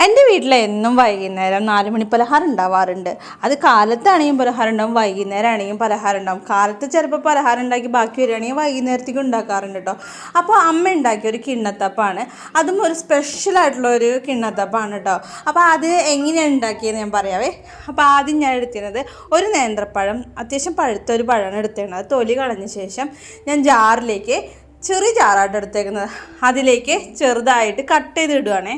എൻ്റെ വീട്ടിൽ എന്നും വൈകുന്നേരം 4 മണി പലഹാരം ഉണ്ടാവാറുണ്ട്. അത് കാലത്താണെങ്കിലും പലഹാരം ഉണ്ടാവും, വൈകുന്നേരം ആണെങ്കിലും പലഹാരം ഉണ്ടാവും. കാലത്ത് ചിലപ്പോൾ പലഹാരം ഉണ്ടാക്കി ബാക്കി വരികയാണെങ്കിൽ വൈകുന്നേരത്തേക്ക് ഉണ്ടാക്കാറുണ്ട് കേട്ടോ. അപ്പോൾ അമ്മ ഉണ്ടാക്കിയ ഒരു കിണ്ണത്തപ്പാണ്, അതും ഒരു സ്പെഷ്യലായിട്ടുള്ള ഒരു കിണ്ണത്തപ്പാണ് കേട്ടോ. അപ്പോൾ അത് എങ്ങനെയാണ് ഉണ്ടാക്കിയെന്ന് ഞാൻ പറയാവേ. അപ്പോൾ ആദ്യം ഞാൻ എടുത്തിരുന്നത് ഒരു നേന്ത്രപ്പഴം, അത്യാവശ്യം പഴുത്തൊരു പഴമാണ് എടുത്തിരുന്നത്. അത് തൊലി കളഞ്ഞ ശേഷം ഞാൻ ജാറിലേക്ക്, ചെറിയ ജാറായിട്ട് എടുത്തേക്കുന്നത്, അതിലേക്ക് ചെറുതായിട്ട് കട്ട് ചെയ്ത് ഇടുവാണേ.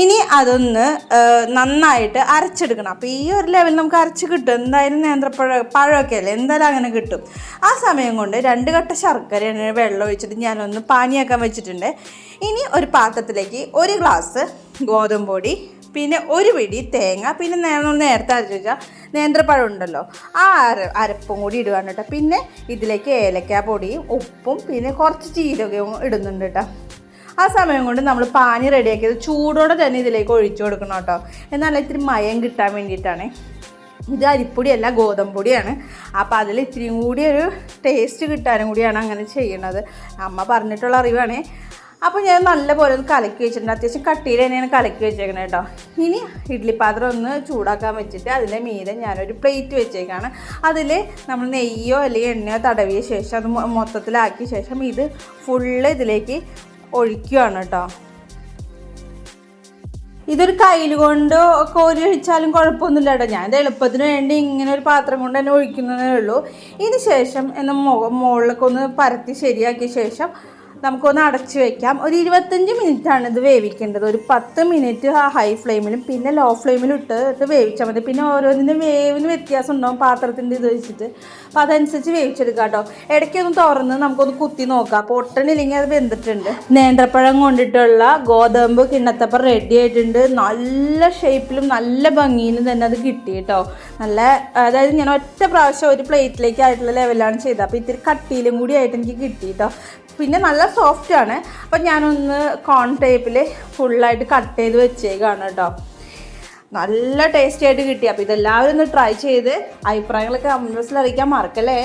ഇനി അതൊന്ന് നന്നായിട്ട് അരച്ചെടുക്കണം. അപ്പോൾ ഈ ഒരു ലെവൽ നമുക്ക് അരച്ച് കിട്ടും, എന്തായാലും പഴമൊക്കെ അല്ലേ, എന്തായാലും അങ്ങനെ കിട്ടും. ആ സമയം കൊണ്ട് 2 കട്ട ശർക്കരയാണ് വെള്ളം ഒഴിച്ചിട്ട് ഞാനൊന്ന് പാനിയാക്കാൻ വെച്ചിട്ടുണ്ട്. ഇനി ഒരു പാത്രത്തിലേക്ക് 1 ഗ്ലാസ് ഗോതമ്പ് പൊടി, പിന്നെ 1 പിടി തേങ്ങ, പിന്നെ നേരത്തെ അരച്ച് വെച്ചാൽ നേന്ത്രപ്പഴം ഉണ്ടല്ലോ, ആ അരപ്പും കൂടി ഇടുകയാണ് കേട്ടോ. പിന്നെ ഇതിലേക്ക് ഏലക്ക പൊടിയും ഉപ്പും പിന്നെ കുറച്ച് ജീരകവും ഇടുന്നുണ്ട് കേട്ടോ. ആ സമയം കൊണ്ട് നമ്മൾ പാനി റെഡിയാക്കിയത് ചൂടോടെ തന്നെ ഇതിലേക്ക് ഒഴിച്ചു കൊടുക്കണം കേട്ടോ. എന്നാൽ ഇത്തിരി മയം കിട്ടാൻ വേണ്ടിയിട്ടാണ്. ഇത് അരിപ്പൊടിയല്ല, ഗോതമ്പ് പൊടിയാണ്. അപ്പോൾ അതിൽ ഇത്തിരിയും കൂടി ഒരു ടേസ്റ്റ് കിട്ടാനും കൂടിയാണ് അങ്ങനെ ചെയ്യണത്. അമ്മ പറഞ്ഞിട്ടുള്ള അറിവാണ്. അപ്പോൾ ഞാൻ നല്ലപോലെ ഒന്ന് കലക്കി വെച്ചിട്ടുണ്ട്, അത്യാവശ്യം കട്ടിയിൽ തന്നെയാണ് കലക്കി വെച്ചേക്കുന്നത് കേട്ടോ. ഇനി ഇഡ്ഡലി പാത്രം ഒന്ന് ചൂടാക്കാൻ വെച്ചിട്ട് അതിൻ്റെ മീതെ ഞാനൊരു പ്ലേറ്റ് വെച്ചേക്കാണ്. അതിൽ നമ്മൾ നെയ്യോ അല്ലെങ്കിൽ എണ്ണയോ തടവിയ ശേഷം അത് മൊത്തത്തിലാക്കിയ ശേഷം ഇത് ഫുള്ള് ഇതിലേക്ക് ഒഴിക്കുകയാണ് കേട്ടോ. ഇതൊരു കയ്യിൽ കൊണ്ട് കോരി ഒഴിച്ചാലും കുഴപ്പമൊന്നുമില്ല കേട്ടോ. ഞാൻ എളുപ്പത്തിന് വേണ്ടി ഇങ്ങനെ ഒരു പാത്രം കൊണ്ട് തന്നെ ഒഴിക്കുന്നതേ ഉള്ളൂ. ഇതിന് ശേഷം മുകളിലൊക്കെ ഒന്ന് പരത്തി ശരിയാക്കിയ ശേഷം നമുക്കൊന്ന് അടച്ച് വയ്ക്കാം. ഒരു 25 മിനിറ്റാണ് ഇത് വേവിക്കേണ്ടത്. ഒരു 10 മിനിറ്റ് ഹൈ ഫ്ലെയിമിലും പിന്നെ ലോ ഫ്ലെയിമിലും ഇട്ട് വേവിച്ചാൽ മതി. പിന്നെ ഓരോന്നിനും വേവിന് വ്യത്യാസം ഉണ്ടാവും പാത്രത്തിൻ്റെ ഇത് വെച്ചിട്ട്. അപ്പോൾ അതനുസരിച്ച് വേവിച്ചെടുക്കാം കേട്ടോ. ഇടയ്ക്കൊന്ന് തുറന്ന് നമുക്കൊന്ന് കുത്തി നോക്കാം. അപ്പോൾ ഒട്ടനില്ലെങ്കിൽ അത് വെന്തിട്ടുണ്ട്. നേന്ത്രപ്പഴം കൊണ്ടിട്ടുള്ള ഗോതമ്പ് കിണ്ണത്തപ്പം റെഡി ആയിട്ടുണ്ട്. നല്ല ഷേപ്പിലും നല്ല ഭംഗിയിലും തന്നെ അത് കിട്ടി കേട്ടോ. നല്ല, അതായത് ഞാൻ ഒറ്റ പ്രാവശ്യം ഒരു പ്ലേറ്റിലേക്ക് ആയിട്ടുള്ള ലെവലാണ് ചെയ്തത്. അപ്പോൾ ഇത്തിരി കട്ടിയിലും കൂടി ആയിട്ട് എനിക്ക് കിട്ടി കേട്ടോ. പിന്നെ നല്ല സോഫ്റ്റാണ്. അപ്പം ഞാനൊന്ന് കോൺ ടൈപ്പിൽ ഫുള്ളായിട്ട് കട്ട് ചെയ്ത് വെച്ചേക്കാണ് കേട്ടോ. നല്ല ടേസ്റ്റി ആയിട്ട് കിട്ടി. അപ്പോൾ ഇതെല്ലാവരും ഒന്ന് ട്രൈ ചെയ്ത് അഭിപ്രായങ്ങളൊക്കെ കമൻറ്റ് ബോക്സിൽ അറിയിക്കാൻ മറക്കല്ലേ.